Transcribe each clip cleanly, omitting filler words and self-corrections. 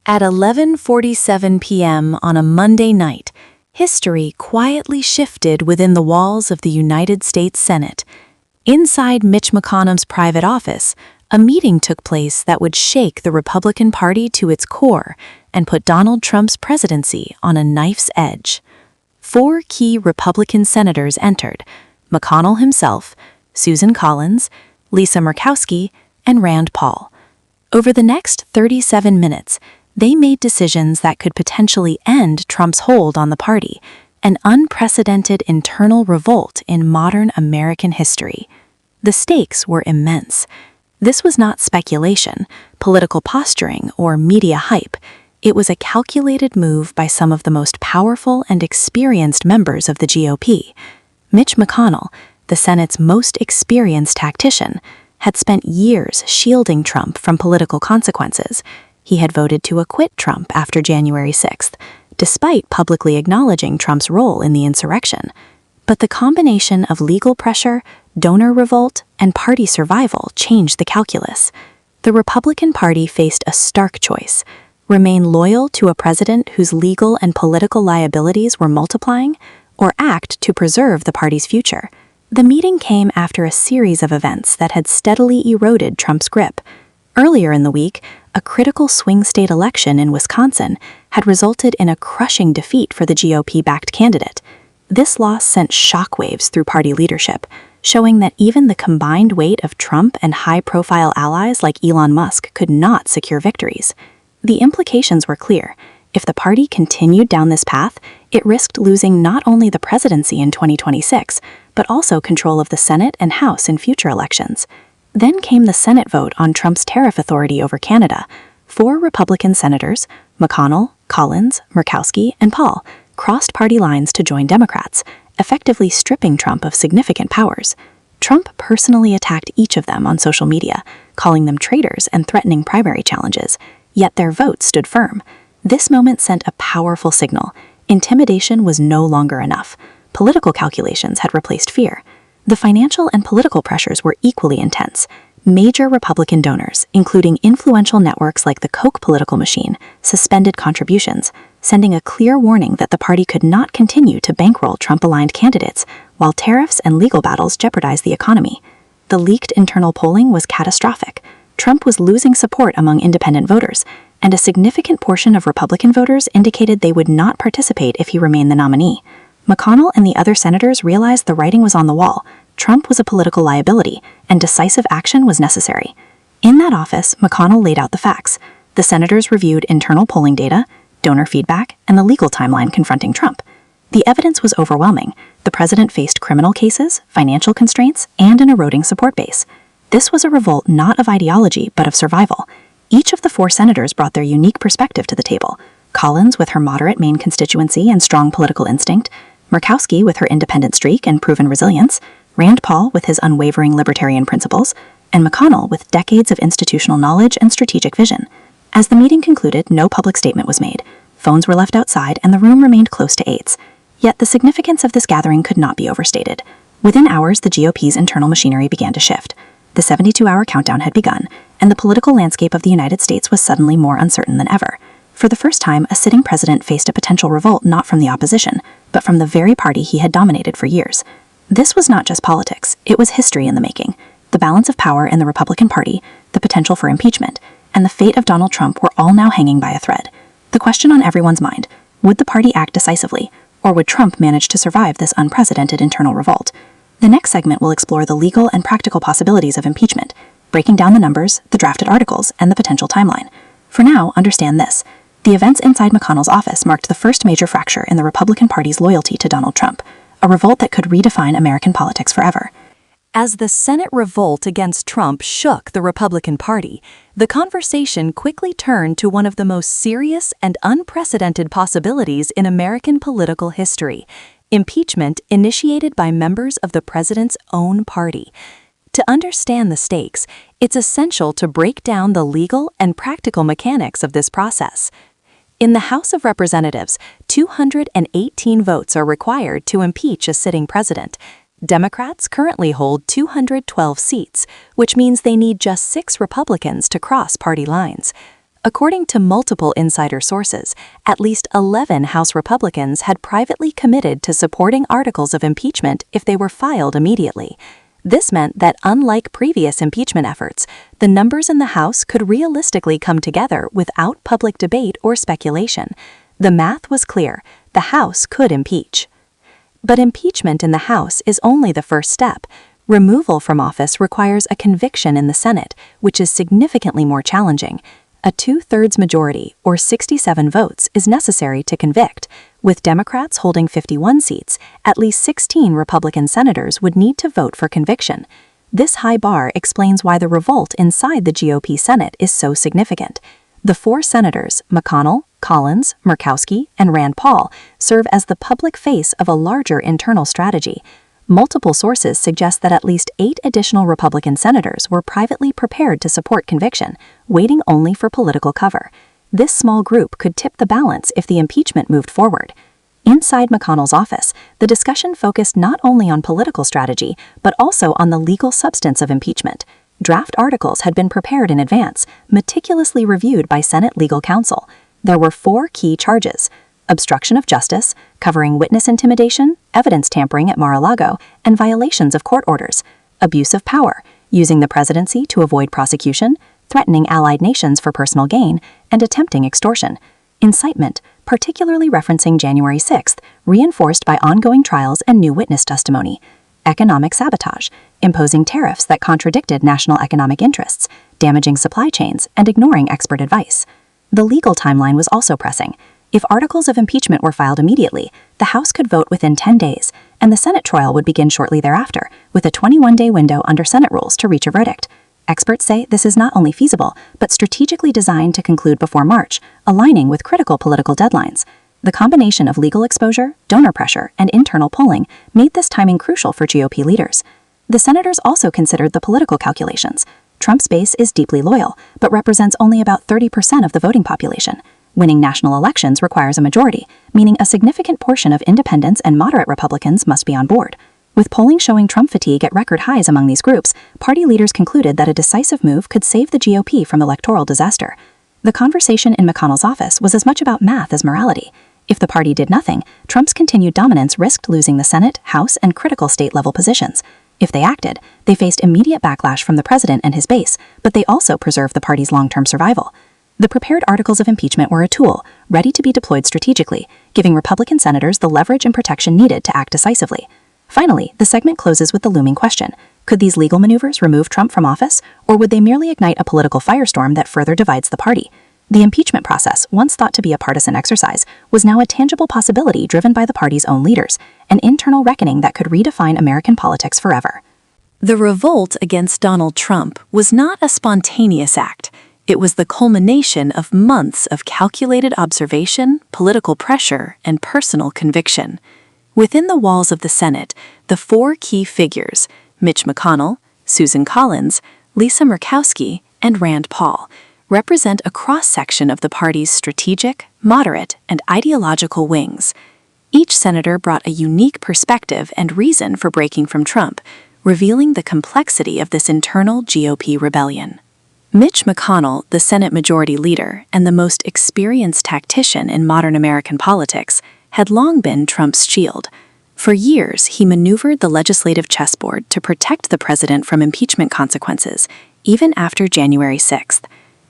At 11:47 p.m. on a Monday night, history quietly shifted within the walls of the United States Senate. Inside Mitch McConnell's private office, a meeting took place that would shake the Republican Party to its core and put Donald Trump's presidency on a knife's edge. 4 key Republican senators entered: McConnell himself, Susan Collins, Lisa Murkowski, and Rand Paul. Over the next 37 minutes, they made decisions that could potentially end Trump's hold on the party, an unprecedented internal revolt in modern American history. The stakes were immense. This was not speculation, political posturing, or media hype. It was a calculated move by some of the most powerful and experienced members of the GOP. Mitch McConnell, the Senate's most experienced tactician, had spent years shielding Trump from political consequences. He had voted to acquit Trump after January 6th, despite publicly acknowledging Trump's role in the insurrection. But the combination of legal pressure, donor revolt, and party survival changed the calculus. The Republican Party faced a stark choice: remain loyal to a president whose legal and political liabilities were multiplying, or act to preserve the party's future. The meeting came after a series of events that had steadily eroded Trump's grip. Earlier in the week, a critical swing state election in Wisconsin had resulted in a crushing defeat for the GOP-backed candidate. This loss sent shockwaves through party leadership, showing that even the combined weight of Trump and high-profile allies like Elon Musk could not secure victories. The implications were clear. If the party continued down this path, it risked losing not only the presidency in 2026, but also control of the Senate and House in future elections. Then came the Senate vote on Trump's tariff authority over Canada. 4 Republican senators, McConnell, Collins, Murkowski, and Paul, crossed party lines to join Democrats, effectively stripping Trump of significant powers. Trump personally attacked each of them on social media, calling them traitors and threatening primary challenges, yet their votes stood firm. This moment sent a powerful signal. Intimidation was no longer enough. Political calculations had replaced fear. The financial and political pressures were equally intense. Major Republican donors, including influential networks like the Koch political machine, suspended contributions, sending a clear warning that the party could not continue to bankroll Trump-aligned candidates while tariffs and legal battles jeopardized the economy. The leaked internal polling was catastrophic. Trump was losing support among independent voters, and a significant portion of Republican voters indicated they would not participate if he remained the nominee. McConnell and the other senators realized the writing was on the wall. Trump was a political liability, and decisive action was necessary. In that office, McConnell laid out the facts. The senators reviewed internal polling data, donor feedback, and the legal timeline confronting Trump. The evidence was overwhelming. The president faced criminal cases, financial constraints, and an eroding support base. This was a revolt not of ideology, but of survival. Each of the 4 senators brought their unique perspective to the table. Collins with her moderate Maine constituency and strong political instinct, Murkowski with her independent streak and proven resilience, Rand Paul with his unwavering libertarian principles, and McConnell with decades of institutional knowledge and strategic vision. As the meeting concluded, no public statement was made. Phones were left outside and the room remained close to aides. Yet the significance of this gathering could not be overstated. Within hours, the GOP's internal machinery began to shift. The 72-hour countdown had begun, and the political landscape of the United States was suddenly more uncertain than ever. For the first time, a sitting president faced a potential revolt not from the opposition, but from the very party he had dominated for years. This was not just politics, it was history in the making. The balance of power in the Republican Party, the potential for impeachment, and the fate of Donald Trump were all now hanging by a thread. The question on everyone's mind: would the party act decisively, or would Trump manage to survive this unprecedented internal revolt? The next segment will explore the legal and practical possibilities of impeachment, breaking down the numbers, the drafted articles, and the potential timeline. For now, understand this. The events inside McConnell's office marked the first major fracture in the Republican Party's loyalty to Donald Trump, a revolt that could redefine American politics forever. As the Senate revolt against Trump shook the Republican Party, the conversation quickly turned to one of the most serious and unprecedented possibilities in American political history: impeachment initiated by members of the president's own party. To understand the stakes, it's essential to break down the legal and practical mechanics of this process. In the House of Representatives, 218 votes are required to impeach a sitting president. Democrats currently hold 212 seats, which means they need just 6 Republicans to cross party lines. According to multiple insider sources, at least 11 House Republicans had privately committed to supporting articles of impeachment if they were filed immediately. This meant that, unlike previous impeachment efforts, the numbers in the House could realistically come together without public debate or speculation. The math was clear: the House could impeach. But impeachment in the House is only the first step. Removal from office requires a conviction in the Senate, which is significantly more challenging. A 2/3 majority, or 67 votes, is necessary to convict. With Democrats holding 51 seats, at least 16 Republican senators would need to vote for conviction. This high bar explains why the revolt inside the GOP Senate is so significant. The 4 senators, McConnell, Collins, Murkowski, and Rand Paul, serve as the public face of a larger internal strategy. Multiple sources suggest that at least 8 additional Republican senators were privately prepared to support conviction, waiting only for political cover. This small group could tip the balance if the impeachment moved forward. Inside McConnell's office, the discussion focused not only on political strategy, but also on the legal substance of impeachment. Draft articles had been prepared in advance, meticulously reviewed by Senate legal counsel. There were 4 key charges: obstruction of justice, covering witness intimidation, evidence tampering at Mar-a-Lago, and violations of court orders; abuse of power, using the presidency to avoid prosecution, threatening allied nations for personal gain, and attempting extortion; incitement, particularly referencing January 6th, reinforced by ongoing trials and new witness testimony; economic sabotage, imposing tariffs that contradicted national economic interests, damaging supply chains, and ignoring expert advice. The legal timeline was also pressing. If articles of impeachment were filed immediately, the House could vote within 10 days, and the Senate trial would begin shortly thereafter, with a 21-day window under Senate rules to reach a verdict. Experts say this is not only feasible, but strategically designed to conclude before March, aligning with critical political deadlines. The combination of legal exposure, donor pressure, and internal polling made this timing crucial for GOP leaders. The senators also considered the political calculations. Trump's base is deeply loyal, but represents only about 30% of the voting population. Winning national elections requires a majority, meaning a significant portion of independents and moderate Republicans must be on board. With polling showing Trump fatigue at record highs among these groups, party leaders concluded that a decisive move could save the GOP from electoral disaster. The conversation in McConnell's office was as much about math as morality. If the party did nothing, Trump's continued dominance risked losing the Senate, House, and critical state-level positions. If they acted, they faced immediate backlash from the president and his base, but they also preserved the party's long-term survival. The prepared articles of impeachment were a tool, ready to be deployed strategically, giving Republican senators the leverage and protection needed to act decisively. Finally, the segment closes with the looming question: could these legal maneuvers remove Trump from office, or would they merely ignite a political firestorm that further divides the party? The impeachment process, once thought to be a partisan exercise, was now a tangible possibility driven by the party's own leaders, an internal reckoning that could redefine American politics forever. The revolt against Donald Trump was not a spontaneous act. It was the culmination of months of calculated observation, political pressure, and personal conviction. Within the walls of the Senate, the 4 key figures, Mitch McConnell, Susan Collins, Lisa Murkowski, and Rand Paul, represent a cross-section of the party's strategic, moderate, and ideological wings. Each senator brought a unique perspective and reason for breaking from Trump, revealing the complexity of this internal GOP rebellion. Mitch McConnell, the Senate Majority Leader and the most experienced tactician in modern American politics, had long been Trump's shield. For years, he maneuvered the legislative chessboard to protect the president from impeachment consequences, even after January 6th.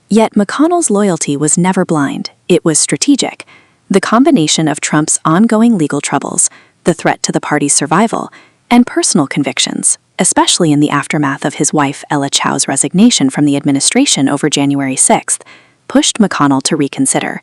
Yet McConnell's loyalty was never blind. It was strategic. The combination of Trump's ongoing legal troubles, the threat to the party's survival, and personal convictions, especially in the aftermath of his wife Ella Chow's resignation from the administration over January 6th, pushed McConnell to reconsider.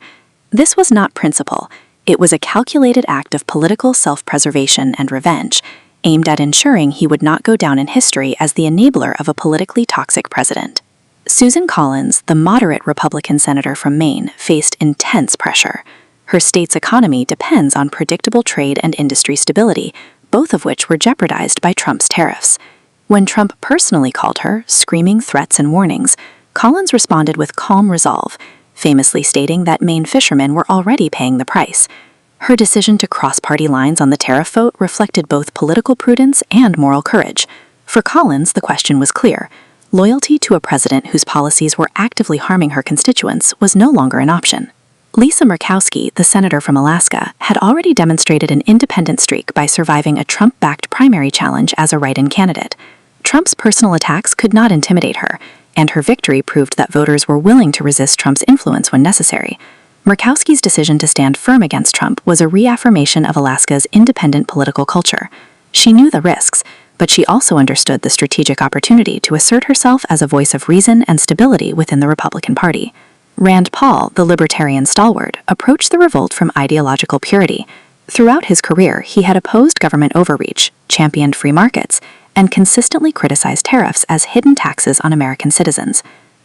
This was not principle. It was a calculated act of political self-preservation and revenge, aimed at ensuring he would not go down in history as the enabler of a politically toxic president. Susan Collins, the moderate Republican senator from Maine, faced intense pressure. Her state's economy depends on predictable trade and industry stability, both of which were jeopardized by Trump's tariffs. When Trump personally called her, screaming threats and warnings, Collins responded with calm resolve, famously stating that Maine fishermen were already paying the price. Her decision to cross party lines on the tariff vote reflected both political prudence and moral courage. For Collins, the question was clear: Loyalty to a president whose policies were actively harming her constituents was no longer an option. Lisa Murkowski, the senator from Alaska, had already demonstrated an independent streak by surviving a Trump-backed primary challenge as a write-in candidate. Trump's personal attacks could not intimidate her, and her victory proved that voters were willing to resist Trump's influence when necessary. Murkowski's decision to stand firm against Trump was a reaffirmation of Alaska's independent political culture. She knew the risks, but she also understood the strategic opportunity to assert herself as a voice of reason and stability within the Republican Party. Rand Paul, the libertarian stalwart, approached the revolt from ideological purity. Throughout his career, he had opposed government overreach, championed free markets, and consistently criticized tariffs as hidden taxes on American citizens.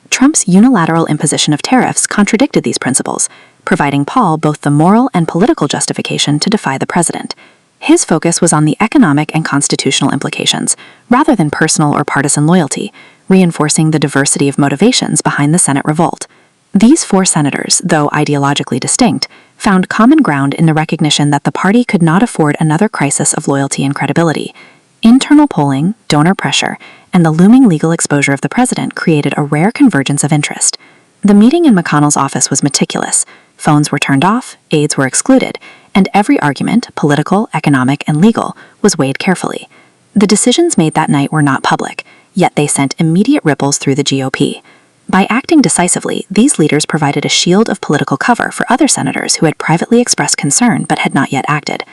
Trump's unilateral imposition of tariffs contradicted these principles, providing Paul both the moral and political justification to defy the president. His focus was on the economic and constitutional implications, rather than personal or partisan loyalty, reinforcing the diversity of motivations behind the Senate revolt. These four senators, though ideologically distinct, found common ground in the recognition that the party could not afford another crisis of loyalty and credibility. Internal polling, donor pressure, and the looming legal exposure of the president created a rare convergence of interest. The meeting in McConnell's office was meticulous. Phones were turned off, aides were excluded, and every argument, political, economic, and legal, was weighed carefully. The decisions made that night were not public, yet they sent immediate ripples through the GOP. By acting decisively, these leaders provided a shield of political cover for other senators who had privately expressed concern but had not yet acted.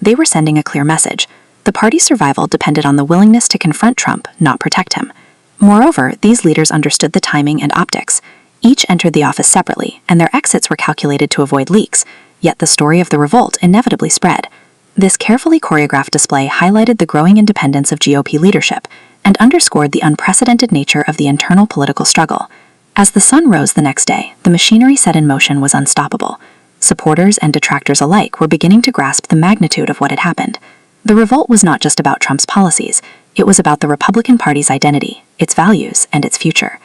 They were sending a clear message. The party's survival depended on the willingness to confront Trump, not protect him. Moreover, these leaders understood the timing and optics. Each entered the office separately, and their exits were calculated to avoid leaks, yet the story of the revolt inevitably spread. This carefully choreographed display highlighted the growing independence of GOP leadership and underscored the unprecedented nature of the internal political struggle. As the sun rose the next day, the machinery set in motion was unstoppable. Supporters and detractors alike were beginning to grasp the magnitude of what had happened. The revolt was not just about Trump's policies, it was about the Republican Party's identity, its values, and its future.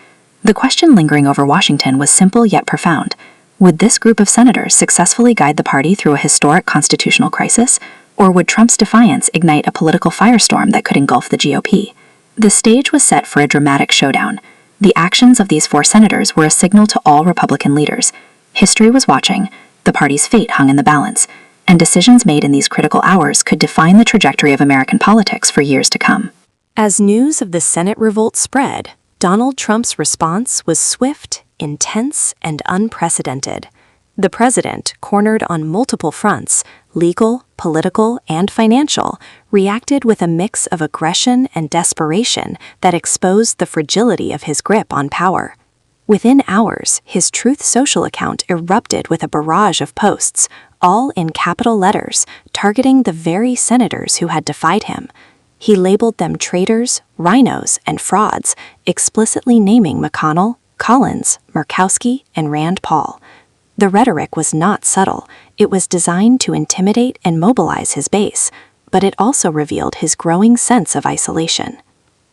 The question lingering over Washington was simple yet profound. Would this group of senators successfully guide the party through a historic constitutional crisis, or would Trump's defiance ignite a political firestorm that could engulf the GOP? The stage was set for a dramatic showdown. The actions of these four senators were a signal to all Republican leaders. History was watching, the party's fate hung in the balance, and decisions made in these critical hours could define the trajectory of American politics for years to come. As news of the Senate revolt spread, Donald Trump's response was swift, intense, and unprecedented. The president, cornered on multiple fronts, legal, political, and financial, reacted with a mix of aggression and desperation that exposed the fragility of his grip on power. Within hours, his Truth Social account erupted with a barrage of posts, all in capital letters, targeting the very senators who had defied him. He labeled them traitors, rhinos, and frauds, explicitly naming McConnell, Collins, Murkowski, and Rand Paul. The rhetoric was not subtle. It was designed to intimidate and mobilize his base, but it also revealed his growing sense of isolation.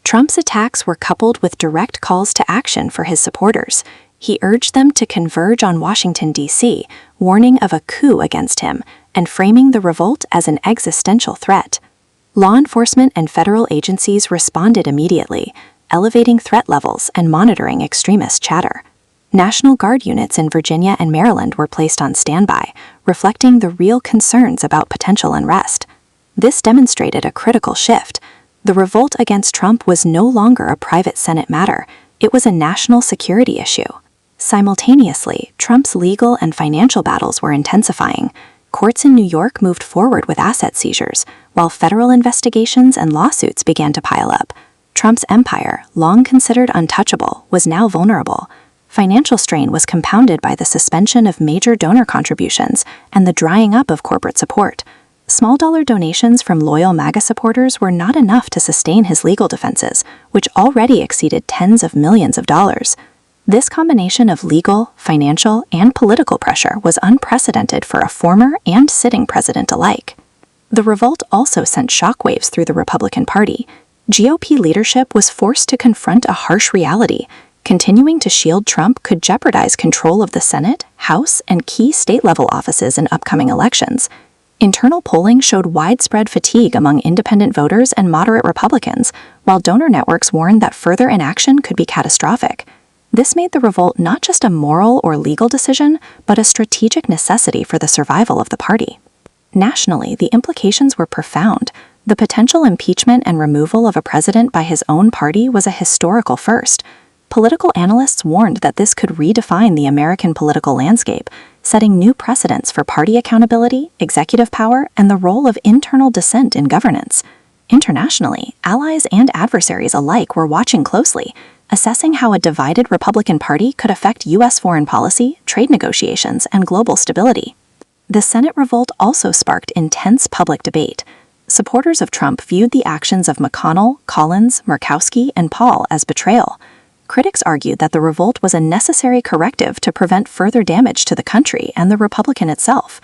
Trump's attacks were coupled with direct calls to action for his supporters. He urged them to converge on Washington, D.C., warning of a coup against him and framing the revolt as an existential threat. Law enforcement and federal agencies responded immediately, elevating threat levels and monitoring extremist chatter. National Guard units in Virginia and Maryland were placed on standby, reflecting the real concerns about potential unrest. This demonstrated a critical shift. The revolt against Trump was no longer a private Senate matter, it was a national security issue. Simultaneously, Trump's legal and financial battles were intensifying. Courts in New York moved forward with asset seizures, while federal investigations and lawsuits began to pile up. Trump's empire, long considered untouchable, was now vulnerable. Financial strain was compounded by the suspension of major donor contributions and the drying up of corporate support. Small-dollar donations from loyal MAGA supporters were not enough to sustain his legal defenses, which already exceeded tens of millions of dollars. This combination of legal, financial, and political pressure was unprecedented for a former and sitting president alike. The revolt also sent shockwaves through the Republican Party. GOP leadership was forced to confront a harsh reality. Continuing to shield Trump could jeopardize control of the Senate, House, and key state-level offices in upcoming elections. Internal polling showed widespread fatigue among independent voters and moderate Republicans, while donor networks warned that further inaction could be catastrophic. This made the revolt not just a moral or legal decision, but a strategic necessity for the survival of the party. Nationally, the implications were profound. The potential impeachment and removal of a president by his own party was a historical first. Political analysts warned that this could redefine the American political landscape, setting new precedents for party accountability, executive power, and the role of internal dissent in governance. Internationally, allies and adversaries alike were watching closely, assessing how a divided Republican Party could affect U.S. foreign policy, trade negotiations, and global stability. The Senate revolt also sparked intense public debate. Supporters of Trump viewed the actions of McConnell, Collins, Murkowski, and Paul as betrayal. Critics argued that the revolt was a necessary corrective to prevent further damage to the country and the Republican itself.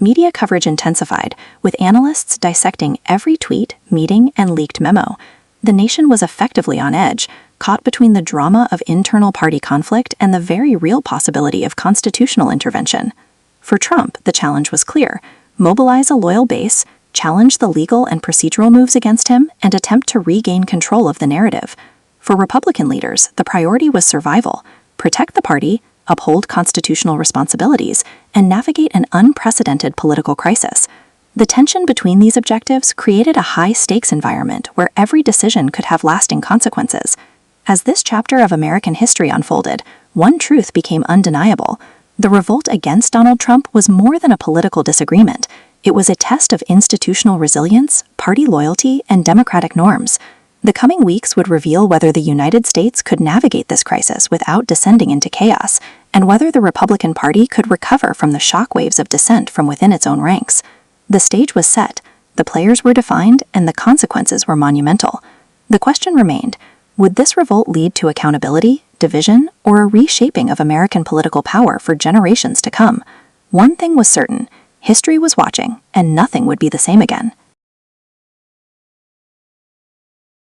Media coverage intensified, with analysts dissecting every tweet, meeting, and leaked memo. The nation was effectively on edge, caught between the drama of internal party conflict and the very real possibility of constitutional intervention. For Trump, the challenge was clear: mobilize a loyal base, challenge the legal and procedural moves against him, and attempt to regain control of the narrative. For Republican leaders, the priority was survival: protect the party, uphold constitutional responsibilities, and navigate an unprecedented political crisis. The tension between these objectives created a high-stakes environment where every decision could have lasting consequences. As this chapter of American history unfolded, one truth became undeniable: the revolt against Donald Trump was more than a political disagreement. It was a test of institutional resilience, party loyalty, and democratic norms. The coming weeks would reveal whether the United States could navigate this crisis without descending into chaos, and whether the Republican Party could recover from the shockwaves of dissent from within its own ranks. The stage was set, the players were defined, and the consequences were monumental. The question remained: would this revolt lead to accountability, division, or a reshaping of American political power for generations to come? One thing was certain: history was watching, and nothing would be the same again.